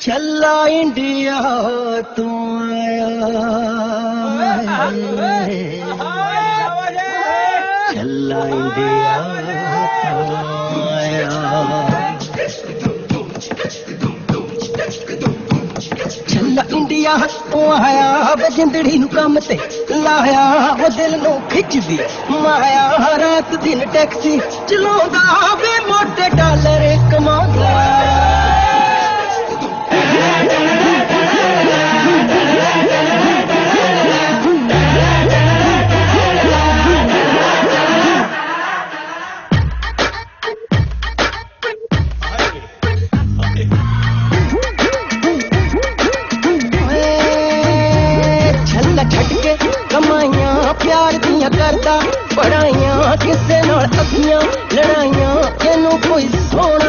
छल्ला इंडिया तू छल्ला इंडिया छल्ला इंडिया तू आया वे जिंदड़ी नू कम ते लाया वो दिल नू खिचदी माया रात दिन टैक्सी चलाउंदा वे मोटे डॉलर कमाउंदा कमाइयां प्यार दियां करदा पढ़ाइयां किसे नाल अखियां लड़ाइयां तेनू कोई सोना